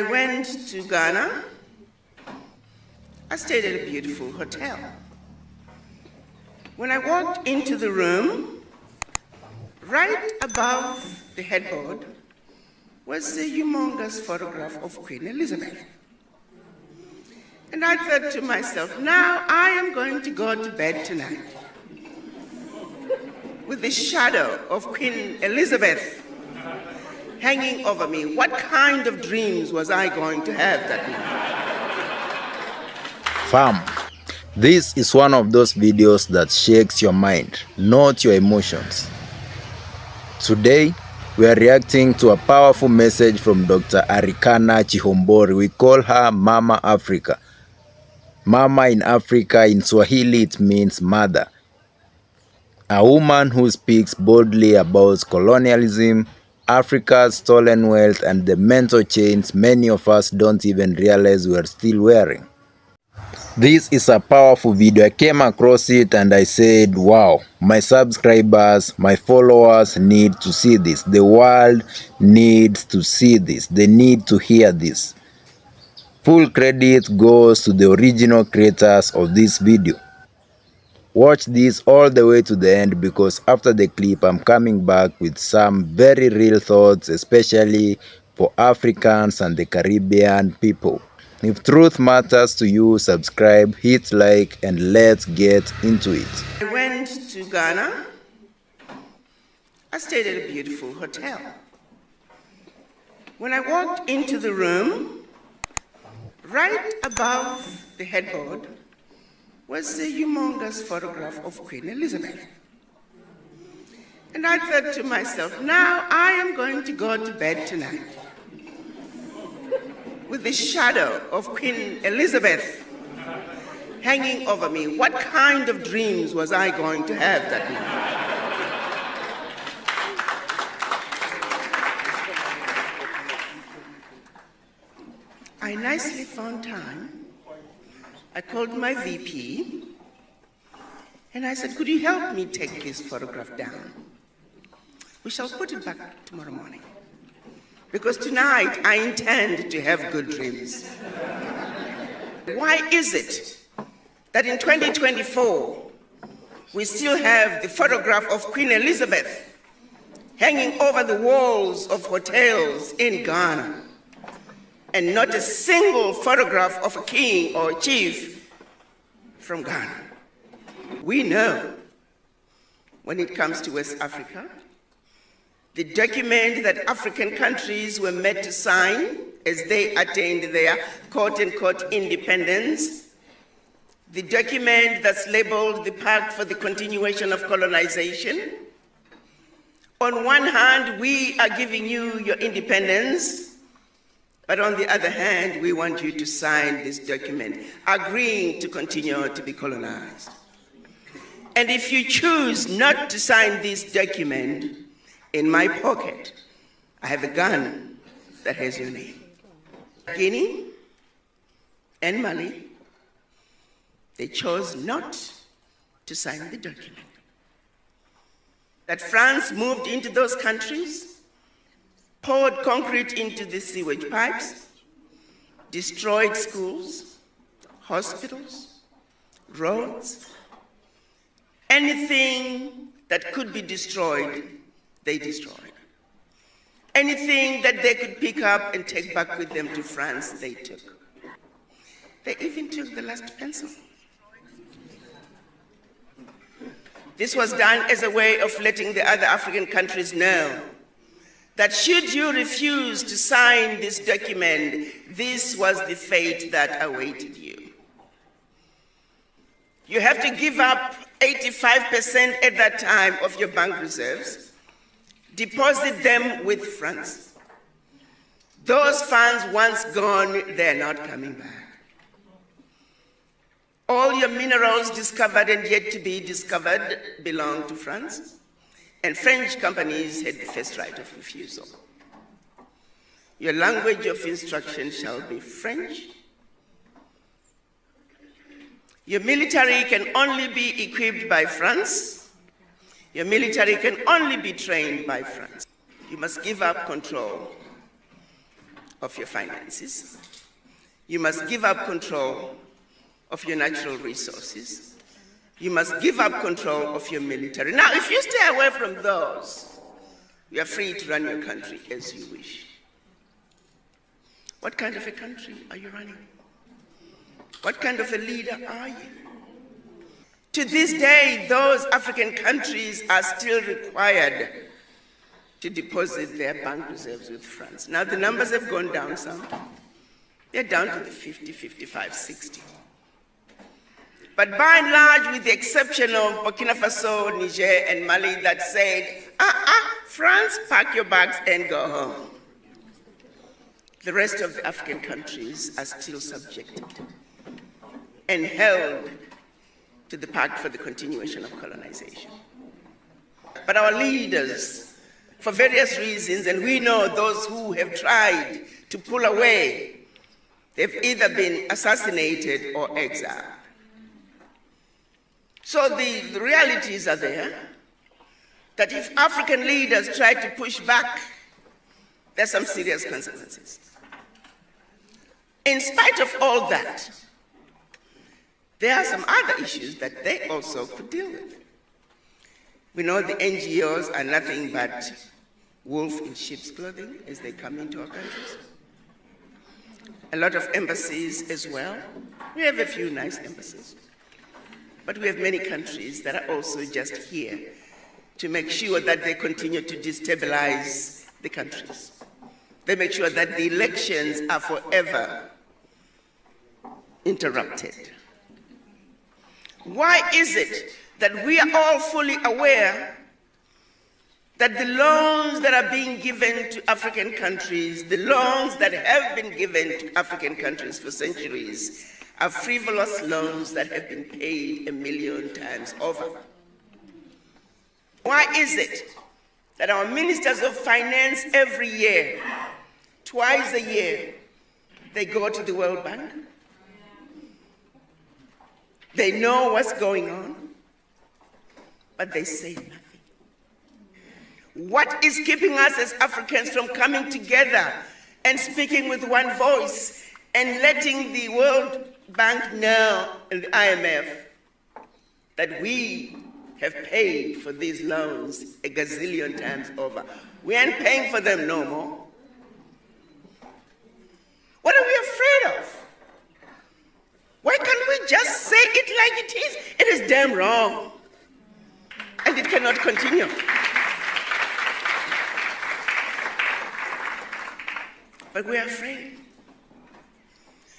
I went to Ghana. I stayed at a beautiful hotel. When I walked into the room, right above the headboard was a humongous photograph of Queen Elizabeth. And I thought to myself, now I am going to go to bed tonight with the shadow of Queen Elizabeth hanging over me. What kind of dreams was I going to have that night? Fam, this is one of those videos that shakes your mind, not your emotions. Today, we are reacting to a powerful message from Dr. Arikana Chihombori. We call her Mama Africa. Mama in Africa, in Swahili, it means mother. A woman who speaks boldly about colonialism, Africa's stolen wealth, and the mental chains many of us don't even realize we're still wearing. This is a powerful video. I came across it and I said, wow, my subscribers, my followers need to see this. The world needs to see this. They need to hear this. Full credit goes to the original creators of this video. Watch this all the way to the end, because after the clip I'm coming back with some very real thoughts, especially for Africans and the Caribbean people. If truth matters to you, subscribe, hit like, and let's get into it. I went to Ghana. I stayed at a beautiful hotel. When I walked into the room, right above the headboard was a humongous photograph of Queen Elizabeth. And I thought to myself, now I am going to go to bed tonight with the shadow of Queen Elizabeth hanging over me. What kind of dreams was I going to have that night? I nicely found time. I called my VP and I said, could you help me take this photograph down? We shall put it back tomorrow morning, because tonight I intend to have good dreams. Why is it that in 2024 we still have the photograph of Queen Elizabeth hanging over the walls of hotels in Ghana, and not a single photograph of a king or a chief from Ghana? We know when it comes to West Africa, the document that African countries were meant to sign as they attained their quote-unquote independence, the document that's labeled the Pact for the Continuation of Colonization. On one hand, we are giving you your independence, but on the other hand, we want you to sign this document, agreeing to continue to be colonized. And if you choose not to sign this document, in my pocket, I have a gun that has your name. Guinea and Mali, they chose not to sign the document. That France moved into those countries, poured concrete into the sewage pipes, destroyed schools, hospitals, roads, anything that could be destroyed, they destroyed. Anything that they could pick up and take back with them to France, they took. They even took the last pencil. This was done as a way of letting the other African countries know that should you refuse to sign this document, this was the fate that awaited you. You have to give up 85% at that time of your bank reserves, deposit them with France. Those funds, once gone, they're not coming back. All your minerals discovered and yet to be discovered belong to France, and French companies had the first right of refusal. Your language of instruction shall be French. Your military can only be equipped by France. Your military can only be trained by France. You must give up control of your finances. You must give up control of your natural resources. You must give up control of your military. Now, if you stay away from those, you are free to run your country as you wish. What kind of a country are you running? What kind of a leader are you? To this day, those African countries are still required to deposit their bank reserves with France. Now, the numbers have gone down some. They're down to the 50, 55, 60. But by and large, with the exception of Burkina Faso, Niger, and Mali that said, France, pack your bags and go home. The rest of the African countries are still subjected and held to the pact for the continuation of colonization. But our leaders, for various reasons, and we know those who have tried to pull away, they've either been assassinated or exiled. So the realities are there, that if African leaders try to push back, there's some serious consequences. In spite of all that, there are some other issues that they also could deal with. We know the NGOs are nothing but wolf in sheep's clothing as they come into our countries. A lot of embassies as well. We have a few nice embassies. But we have many countries that are also just here to make sure that they continue to destabilize the countries. They make sure that the elections are forever interrupted. Why is it that we are all fully aware that the loans that are being given to African countries, the loans that have been given to African countries for centuries, are frivolous loans that have been paid 1,000,000 times over? Why is it that our ministers of finance every year, twice a year, they go to the World Bank? They know what's going on, but they say nothing. What is keeping us as Africans from coming together and speaking with one voice and letting the World Bank know and the IMF that we have paid for these loans a gazillion times over? We aren't paying for them no more. What are we afraid of? Why can't we just say it like it is? It is damn wrong. And it cannot continue. But we are afraid.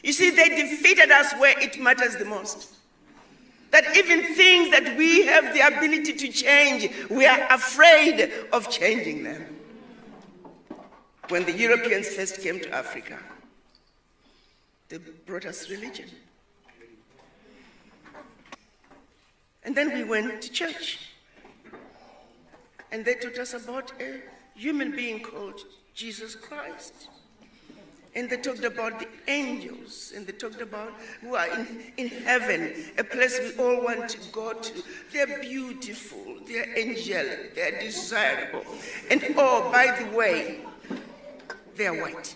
You see, they defeated us where it matters the most. That even things that we have the ability to change, we are afraid of changing them. When the Europeans first came to Africa, they brought us religion. And then we went to church. And they taught us about a human being called Jesus Christ. And they talked about the angels, and they talked about who are in heaven, a place we all want to go to. They're beautiful, they're angelic, they're desirable. And oh, by the way, they're white.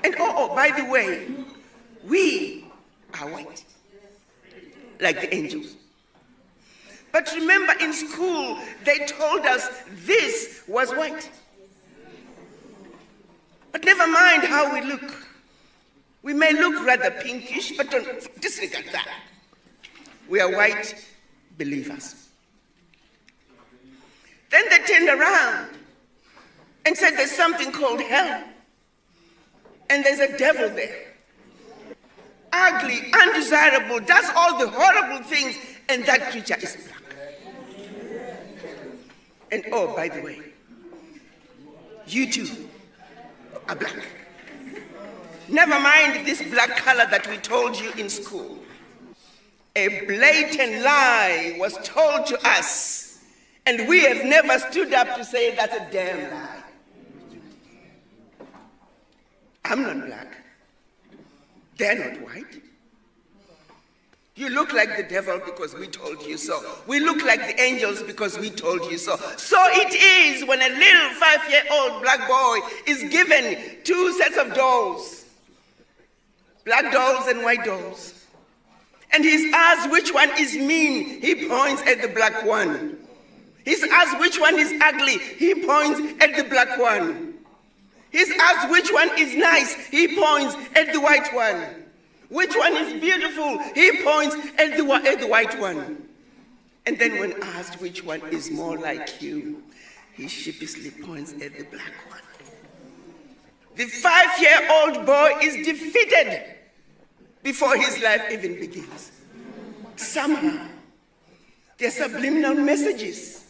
And oh, by the way, we are white, like the angels. But remember, in school, they told us this was white. But never mind how we look. We may look rather pinkish, but don't disregard that. We are white believers. Then they turned around and said there's something called hell. And there's a devil there. Ugly, undesirable, does all the horrible things, and that creature is black. And oh, by the way, you too are black. Never mind this black color that we told you in school. A blatant lie was told to us, and we have never stood up to say that's a damn lie. I'm not black. They're not white. You look like the devil because we told you so. We look like the angels because we told you so. So it is when a little 5-year-old black boy is given 2 sets of dolls, black dolls and white dolls. And he's asked which one is mean, he points at the black one. He's asked which one is ugly, he points at the black one. He's asked which one is nice, he points at the white one. Which one is beautiful, he points at the white one. And then when asked which one is more like you, he sheepishly points at the black one. The 5-year-old boy is defeated before his life even begins. Somehow, there are subliminal messages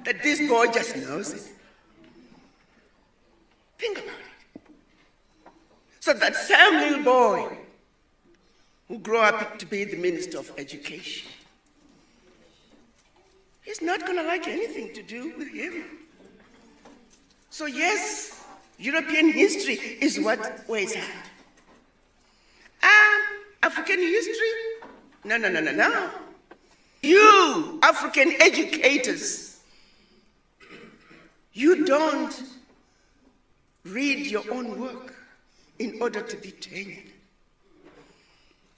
that this boy just knows it. Think about it. So that same little boy who grew up to be the Minister of Education, he's not going to like anything to do with him. So yes, European history is what weighs out. African history? No. You, African educators, you don't read your own work in order to be tenured.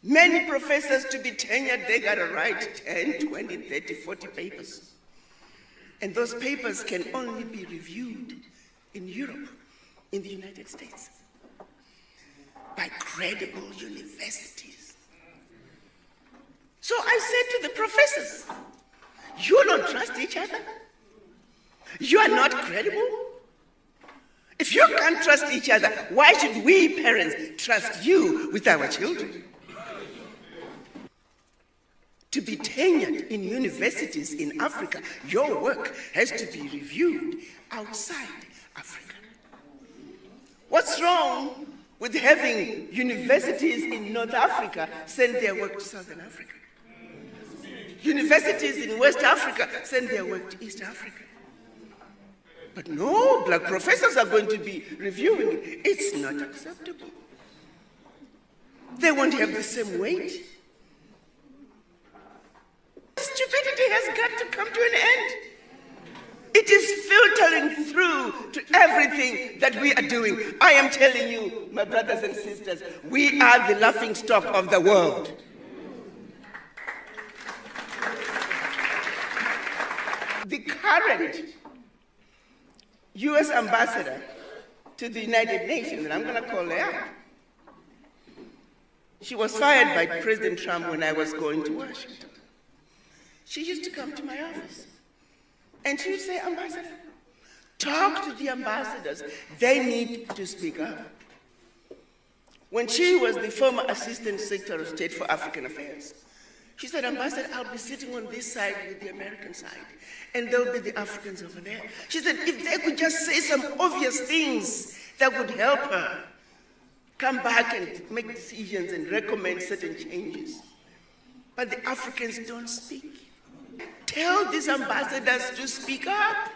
Many professors, to be tenured, they got to write 10, 20, 30, 40 papers. And those papers can only be reviewed in Europe, in the United States, by credible universities. So I said to the professors, you don't trust each other? You are not credible? If you can't trust each other, why should we parents trust you with our children? To be tenured in universities in Africa, your work has to be reviewed outside Africa. What's wrong with having universities in North Africa send their work to Southern Africa? Universities in West Africa send their work to East Africa. But no, black professors are going to be reviewing it. It's not acceptable. They won't have the same weight. Stupidity has got to come to an end. It is filtering through to everything that we are doing. I am telling you, my brothers and sisters, we are the laughingstock of the world. The current U.S. ambassador to the United Nations, and I'm going to call her out, she was fired by President Trump when I was going to Washington. She used to come to my office, and she would say, Ambassador, talk to the ambassadors. They need to speak up. When she was the former Assistant Secretary of State for African Affairs, she said, Ambassador, I'll be sitting on this side with the American side, and there'll be the Africans over there. She said, if they could just say some obvious things that would help her come back and make decisions and recommend certain changes. But the Africans don't speak. Tell these ambassadors to speak up.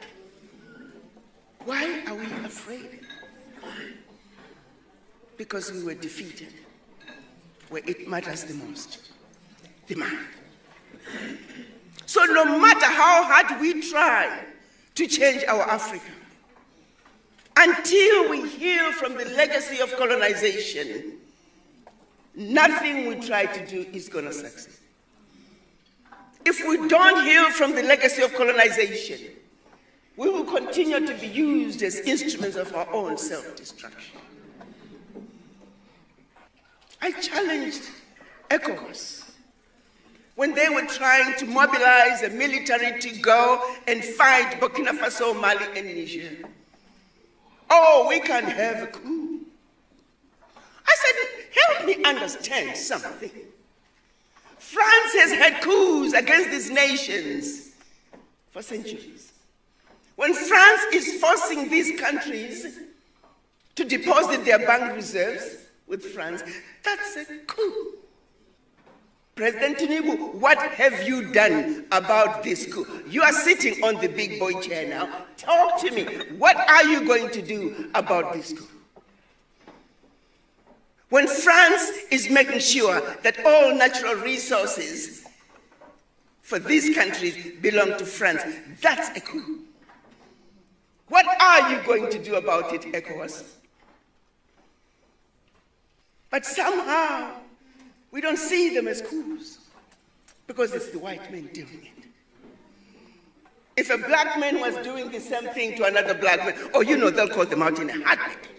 Why are we afraid? Because we were defeated where it matters the most, the man. So no matter how hard we try to change our Africa, until we heal from the legacy of colonization, nothing we try to do is going to succeed. If we don't heal from the legacy of colonization, we will continue to be used as instruments of our own self-destruction. I challenged ECOWAS when they were trying to mobilize the military to go and fight Burkina Faso, Mali, and Niger. Oh, we can have a coup. I said, help me understand something. France has had coups against these nations for centuries. When France is forcing these countries to deposit their bank reserves with France, that's a coup. President Tinubu, what have you done about this coup? You are sitting on the big boy chair now. Talk to me. What are you going to do about this coup? When France is making sure that all natural resources for these countries belong to France, that's a coup. What are you going to do about it, ECOWAS? But somehow, we don't see them as coups because it's the white men doing it. If a black man was doing the same thing to another black man, oh, you know, they'll call them out in a heartbeat.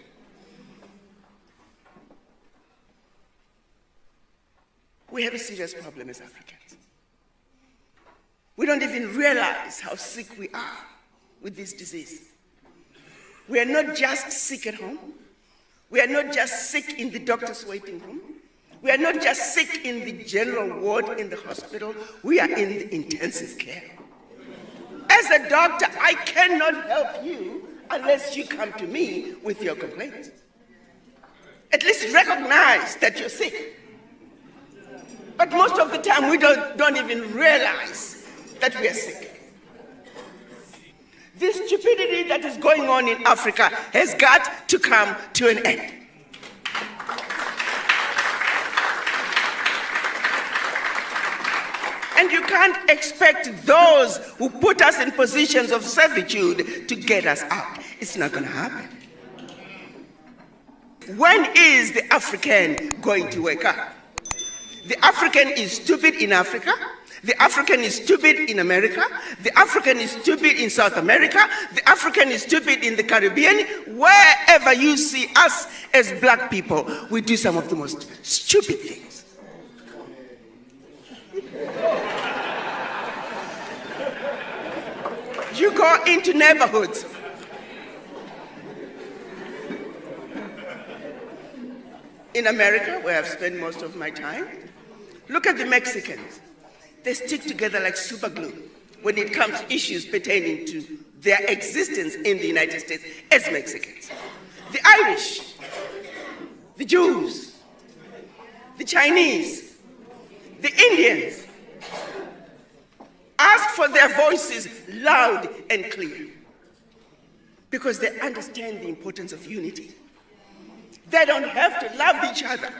We have a serious problem as Africans. We don't even realize how sick we are with this disease. We are not just sick at home. We are not just sick in the doctor's waiting room. We are not just sick in the general ward in the hospital. We are in the intensive care. As a doctor, I cannot help you unless you come to me with your complaints. At least recognize that you're sick. But most of the time, we don't even realize that we are sick. This stupidity that is going on in Africa has got to come to an end. And you can't expect those who put us in positions of servitude to get us out. It's not going to happen. When is the African going to wake up? The African is stupid in Africa. The African is stupid in America. The African is stupid in South America. The African is stupid in the Caribbean. Wherever you see us as black people, we do some of the most stupid things. You go into neighborhoods. In America, where I've spent most of my time, look at the Mexicans. They stick together like super glue when it comes to issues pertaining to their existence in the United States as Mexicans. The Irish, the Jews, the Chinese, the Indians ask for their voices loud and clear because they understand the importance of unity. They don't have to love each other,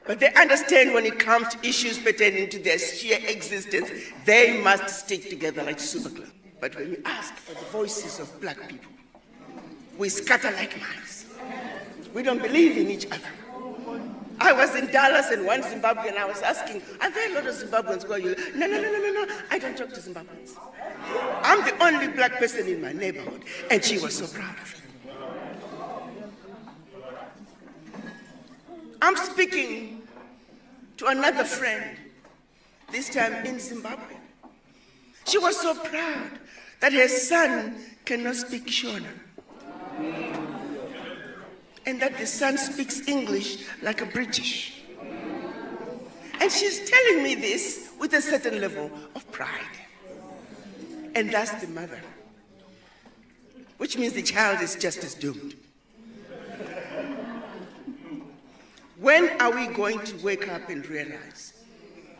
but they understand when it comes to issues pertaining to their sheer existence, they must stick together like superglue. But when you ask for the voices of black people, we scatter like mice. We don't believe in each other. I was in Dallas and one Zimbabwean, I was asking, are there a lot of Zimbabweans who are you? No, I don't talk to Zimbabweans. I'm the only black person in my neighborhood, and she was so proud of it. I'm speaking to another friend, this time in Zimbabwe. She was so proud that her son cannot speak Shona, and that the son speaks English like a British. And she's telling me this with a certain level of pride. And that's the mother, which means the child is just as doomed. When are we going to wake up and realize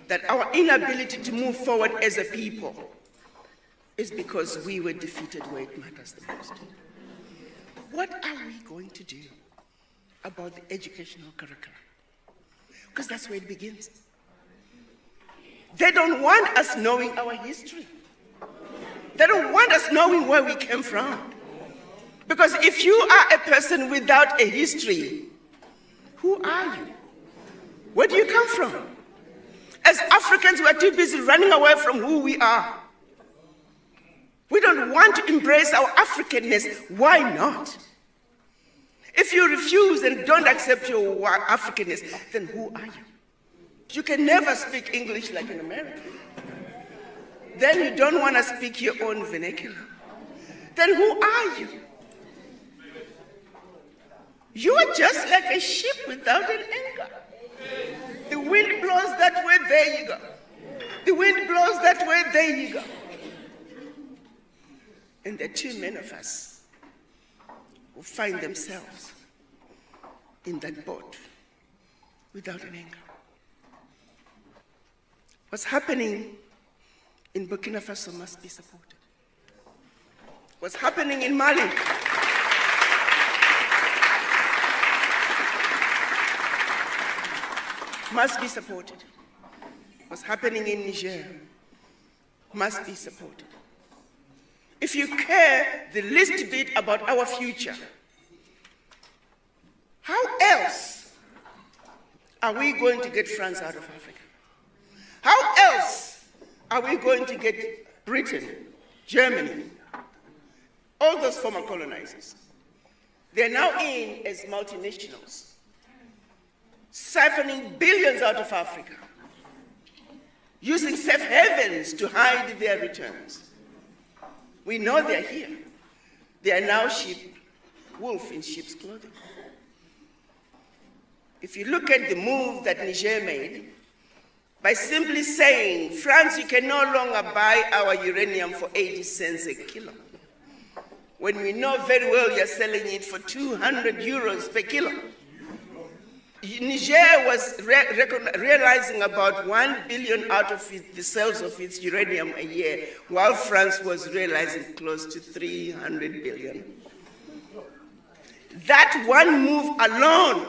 that our inability to move forward as a people is because we were defeated where it matters the most? What are we going to do about the educational curriculum? Because that's where it begins. They don't want us knowing our history. They don't want us knowing where we came from. Because if you are a person without a history, who are you? Where do you come from? As Africans, we are too busy running away from who we are. We don't want to embrace our Africanness. Why not? If you refuse and don't accept your Africanness, then who are you? You can never speak English like an American. Then you don't want to speak your own vernacular. Then who are you? You are just like a ship without an anchor. The wind blows that way, there you go. The wind blows that way, there you go. And there are too many of us who find themselves in that boat without an anchor. What's happening in Burkina Faso must be supported. What's happening in Mali must be supported. What's happening in Niger must be supported. If you care the least bit about our future, how else are we going to get France out of Africa? How else are we going to get Britain, Germany, all those former colonizers? They're now in as multinationals, siphoning billions out of Africa, using safe havens to hide their returns. We know they're here. They are now wolf in sheep's clothing. If you look at the move that Niger made, by simply saying, France, you can no longer buy our uranium for 80 cents a kilo, when we know very well you're selling it for 200 euros per kilo. Niger was realizing about 1 billion out of the sales of its uranium a year, while France was realizing close to 300 billion. That one move alone,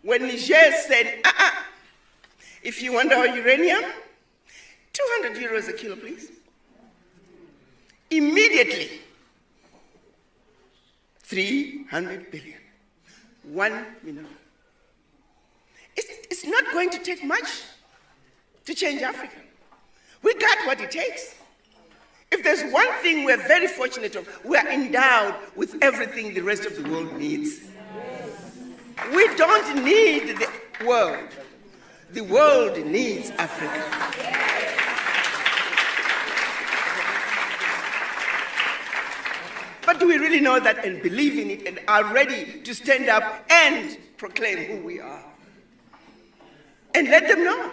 when Niger said, if you want our uranium, 200 euros a kilo, please. Immediately, 300 billion. 1 minute. It's not going to take much to change Africa. We got what it takes. If there's one thing we're very fortunate of, we're endowed with everything the rest of the world needs. We don't need the world. The world needs Africa. But do we really know that and believe in it and are ready to stand up and proclaim who we are? And let them know.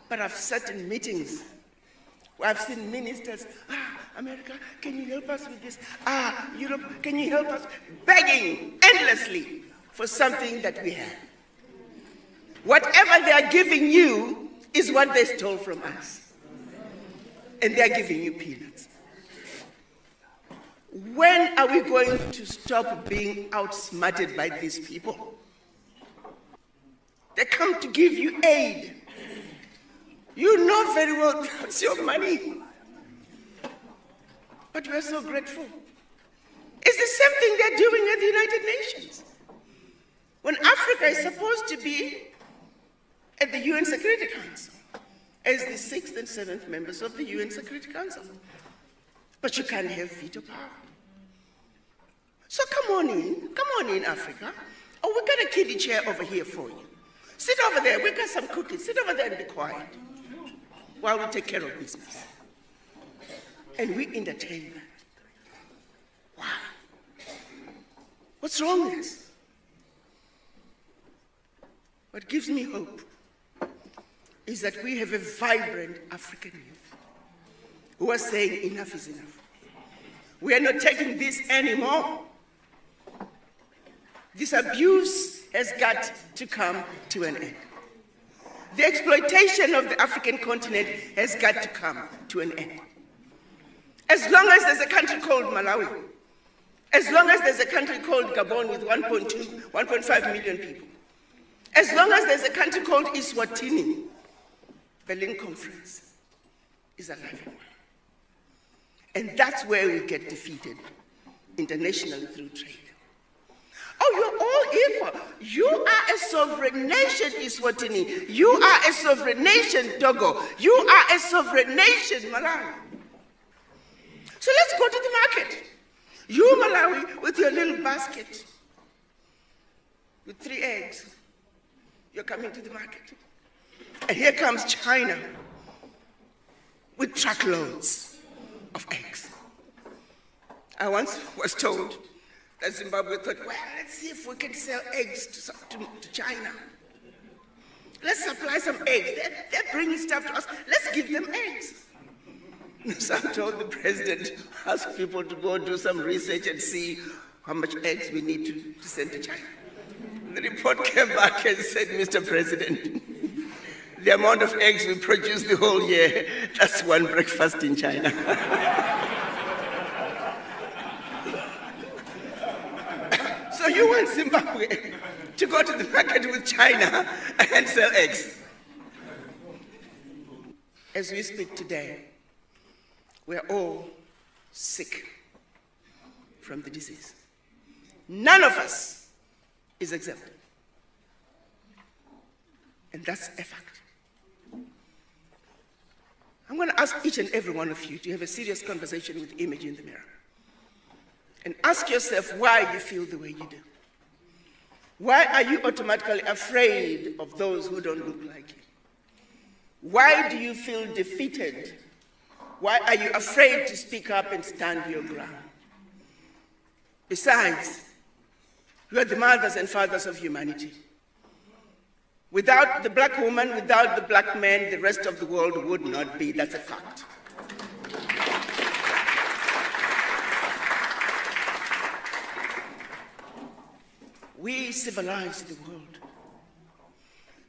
But I've sat in meetings where I've seen ministers, America, can you help us with this? Europe, can you help us? Begging endlessly for something that we have. Whatever they are giving you is what they stole from us. And they are giving you peanuts. When are we going to stop being outsmarted by these people? They come to give you aid. You know very well that's your money. But we're so grateful. It's the same thing they're doing at the United Nations. When Africa is supposed to be at the UN Security Council as the 6th and 7th members of the UN Security Council. But you can't have veto power. So come on in, Africa. Oh, we got a kiddie chair over here for you. Sit over there, we got some cookies. Sit over there and be quiet while we take care of business. And we entertain that. Wow. What's wrong with us? What gives me hope is that we have a vibrant African youth who are saying enough is enough. We are not taking this anymore. This abuse has got to come to an end. The exploitation of the African continent has got to come to an end. As long as there's a country called Malawi, as long as there's a country called Gabon with 1.5 million people, as long as there's a country called Eswatini, Berlin Conference is alive and well. And that's where we get defeated internationally through trade. Oh, you're all equal. You are a sovereign nation, Eswatini. You are a sovereign nation, Togo. You are a sovereign nation, Malawi. So let's go to the market. You, Malawi, with your little basket, with 3 eggs, you're coming to the market. And here comes China with truckloads of eggs. I once was told that Zimbabwe thought, well, let's see if we can sell eggs to China. Let's supply some eggs. They're bringing stuff to us. Let's give them eggs. So I told the president, ask people to go do some research and see how much eggs we need to send to China. The report came back and said, Mr. President, the amount of eggs we produce the whole year, that's one breakfast in China. So you want Zimbabwe to go to the market with China and sell eggs. As we speak today, we are all sick from the disease. None of us is exempt. And that's a fact. I'm going to ask each and every one of you to have a serious conversation with the image in the mirror. And ask yourself why you feel the way you do. Why are you automatically afraid of those who don't look like you? Why do you feel defeated? Why are you afraid to speak up and stand your ground? Besides, you are the mothers and fathers of humanity. Without the black woman, without the black man, the rest of the world would not be. That's a fact. We civilized the world.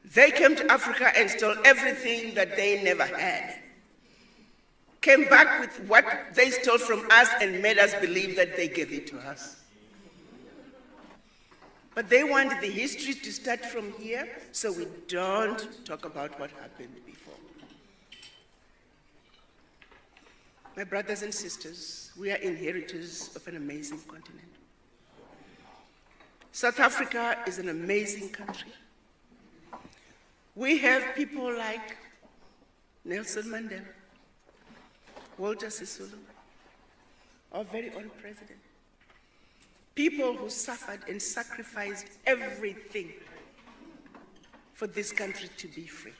They came to Africa and stole everything that they never had. Came back with what they stole from us and made us believe that they gave it to us. But they want the history to start from here, so we don't talk about what happened before. My brothers and sisters, we are inheritors of an amazing continent. South Africa is an amazing country. We have people like Nelson Mandela, Walter Sisulu, our very own president. People who suffered and sacrificed everything for this country to be free.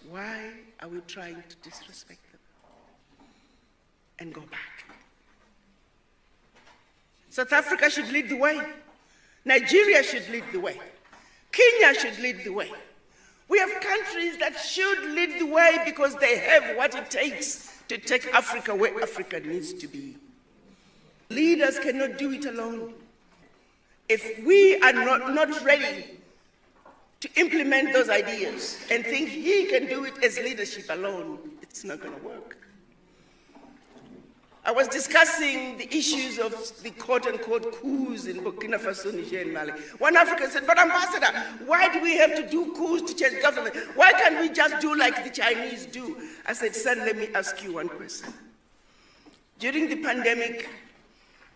Why are we trying to disrespect them and go back? South Africa should lead the way. Nigeria should lead the way. Kenya should lead the way. We have countries that should lead the way because they have what it takes to take Africa where Africa needs to be. Leaders cannot do it alone. If we are not ready to implement those ideas and think he can do it as leadership alone, it's not going to work. I was discussing the issues of the quote-unquote coups in Burkina Faso, Niger, and Mali. One African said, but Ambassador, why do we have to do coups to change government? Why can't we just do like the Chinese do? I said, son, let me ask you one question. During the pandemic,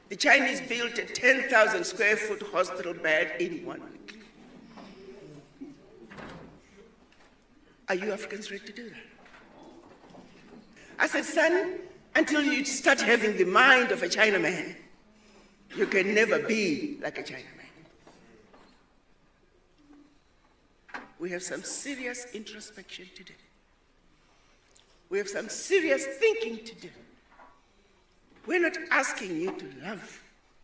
the Chinese built a 10,000 square foot hospital bed in 1 week. Are you Africans ready to do that? I said, son, until you start having the mind of a Chinaman, you can never be like a Chinaman. We have some serious introspection to do. We have some serious thinking to do. We're not asking you to love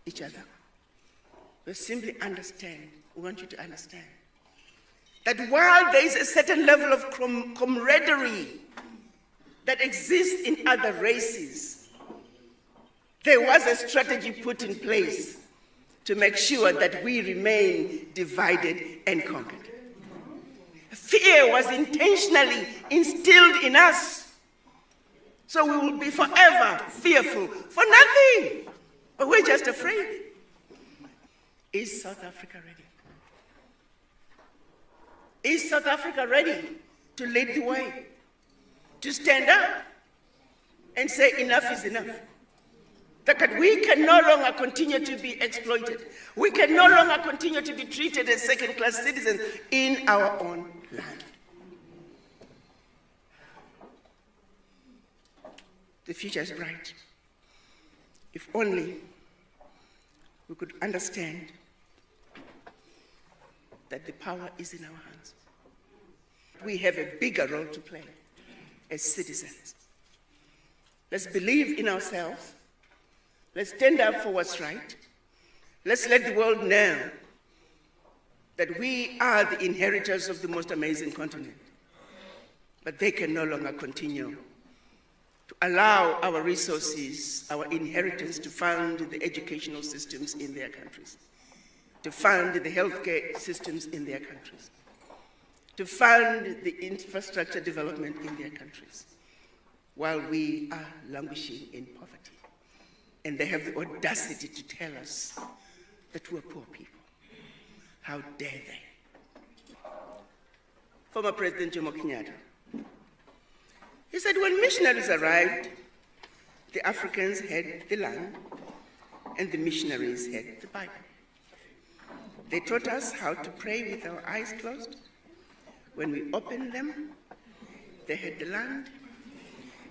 each other. We simply understand. We want you to understand that while there is a certain level of camaraderie that exists in other races, there was a strategy put in place to make sure that we remain divided and conquered. Fear was intentionally instilled in us, so we will be forever fearful for nothing, but we're just afraid. Is South Africa ready? Is South Africa ready to lead the way? To stand up and say enough is enough. That we can no longer continue to be exploited. We can no longer continue to be treated as second-class citizens in our own land. The future is bright. If only we could understand that the power is in our hands. We have a bigger role to play as citizens. Let's believe in ourselves. Let's stand up for what's right. Let's let the world know that we are the inheritors of the most amazing continent. But they can no longer continue to allow our resources, our inheritance, to fund the educational systems in their countries, to fund the healthcare systems in their countries, to fund the infrastructure development in their countries, while we are languishing in poverty. And they have the audacity to tell us that we're poor people. How dare they? Former President Jomo Kenyatta, he said when missionaries arrived, the Africans had the land and the missionaries had the Bible. They taught us how to pray with our eyes closed. When we opened them, they had the land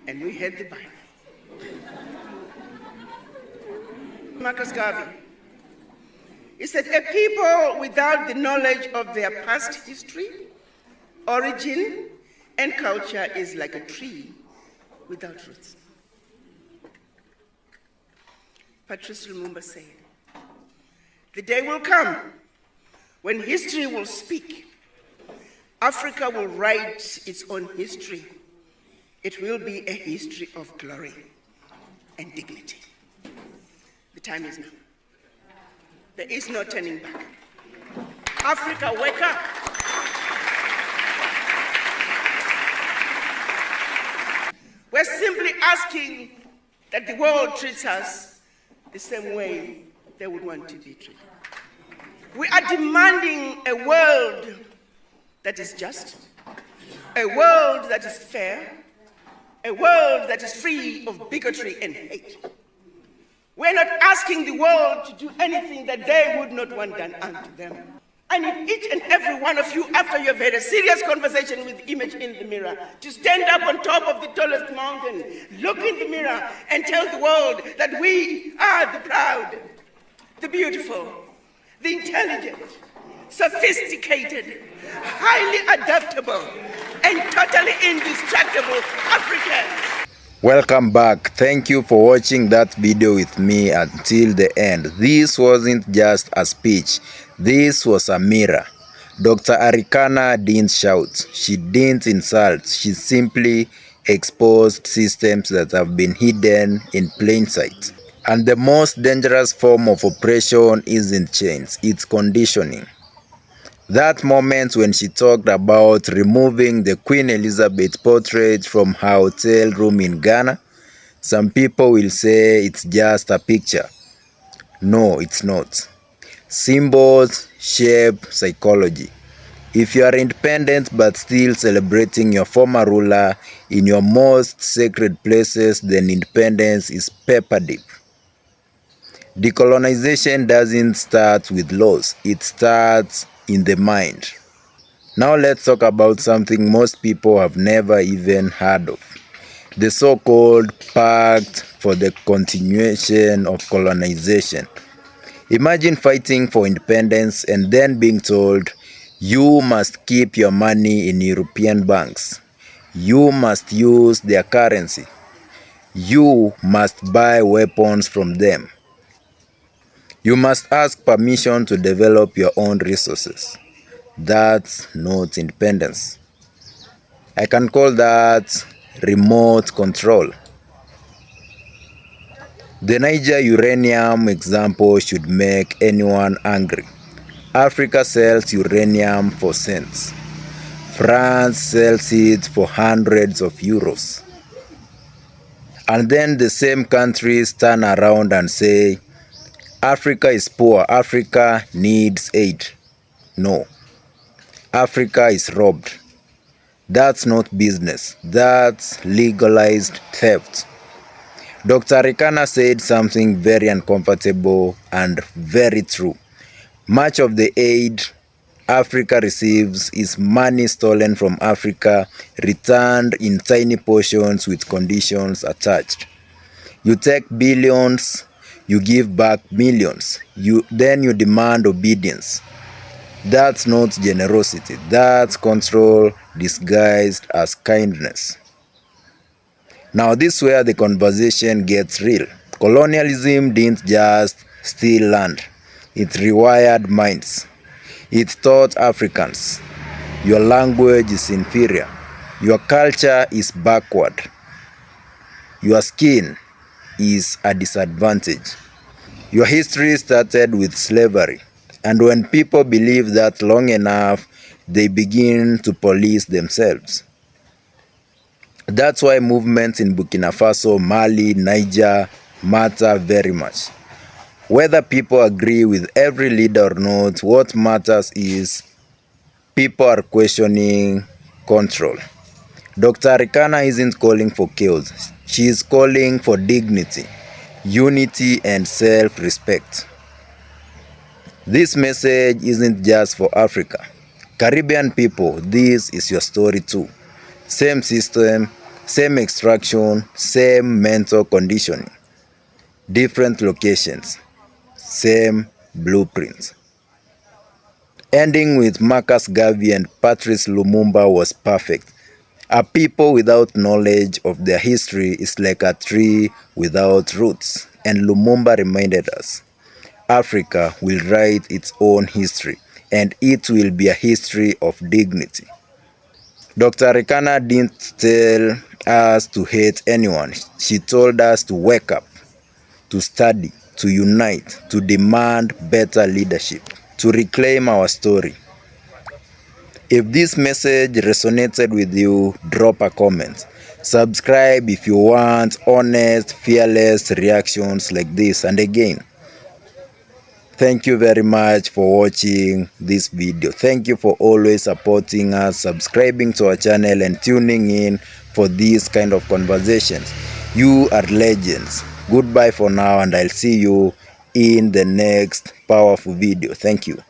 and we had the Bible. Marcus Garvey, he said, a people without the knowledge of their past history, origin, and culture is like a tree without roots. Patrice Lumumba said, the day will come when history will speak. Africa will write its own history. It will be a history of glory and dignity. The time is now. There is no turning back. Africa, wake up. We're simply asking that the world treats us the same way they would want to be treated. We are demanding a world that is just, a world that is fair, a world that is free of bigotry and hate. We're not asking the world to do anything that they would not want done unto them. I need each and every one of you, after you've had a serious conversation with the image in the mirror, to stand up on top of the tallest mountain, look in the mirror, and tell the world that we are the proud, the beautiful, the intelligent, sophisticated, highly adaptable, and totally indestructible Africans. Welcome back. Thank you for watching that video with me until the end. This wasn't just a speech. This was a mirror. Dr. Arikana didn't shout. She didn't insult. She simply exposed systems that have been hidden in plain sight. And the most dangerous form of oppression isn't chains, it's conditioning. That moment when she talked about removing the Queen Elizabeth portrait from her hotel room in Ghana, some people will say it's just a picture. No, it's not. Symbols shape psychology. If you are independent but still celebrating your former ruler in your most sacred places, then independence is paper deep. Decolonization doesn't start with laws, it starts in the mind. Now let's talk about something most people have never even heard of. The so-called Pact for the Continuation of Colonization. Imagine fighting for independence and then being told, you must keep your money in European banks. You must use their currency. You must buy weapons from them. You must ask permission to develop your own resources. That's not independence. I can call that remote control. The Niger uranium example should make anyone angry. Africa sells uranium for cents. France sells it for hundreds of euros. And then the same countries turn around and say, Africa is poor, Africa needs aid. No, Africa is robbed. That's not business, that's legalized theft. Dr. Rikana said something very uncomfortable and very true. Much of the aid Africa receives is money stolen from Africa, returned in tiny portions with conditions attached. You take billions, you give back millions, then you demand obedience. That's not generosity, that's control disguised as kindness. Now this is where the conversation gets real. Colonialism didn't just steal land, it rewired minds. It taught Africans, your language is inferior, your culture is backward, your skin is a disadvantage. Your history started with slavery, and when people believe that long enough, they begin to police themselves. That's why movements in Burkina Faso, Mali, Niger, matter very much. Whether people agree with every leader or not, what matters is people are questioning control. Dr. Arikana isn't calling for chaos. She is calling for dignity, unity, and self-respect. This message isn't just for Africa. Caribbean people, this is your story too. Same system, same extraction, same mental conditioning. Different locations, same blueprint. Ending with Marcus Garvey and Patrice Lumumba was perfect. A people without knowledge of their history is like a tree without roots. And Lumumba reminded us, Africa will write its own history, and it will be a history of dignity. Dr. Arikana didn't tell us to hate anyone. She told us to wake up, to study, to unite, to demand better leadership, to reclaim our story. If this message resonated with you, drop a comment. Subscribe if you want honest, fearless reactions like this. And again, thank you very much for watching this video. Thank you for always supporting us, subscribing to our channel, and tuning in for these kind of conversations. You are legends. Goodbye for now, and I'll see you in the next powerful video. Thank you.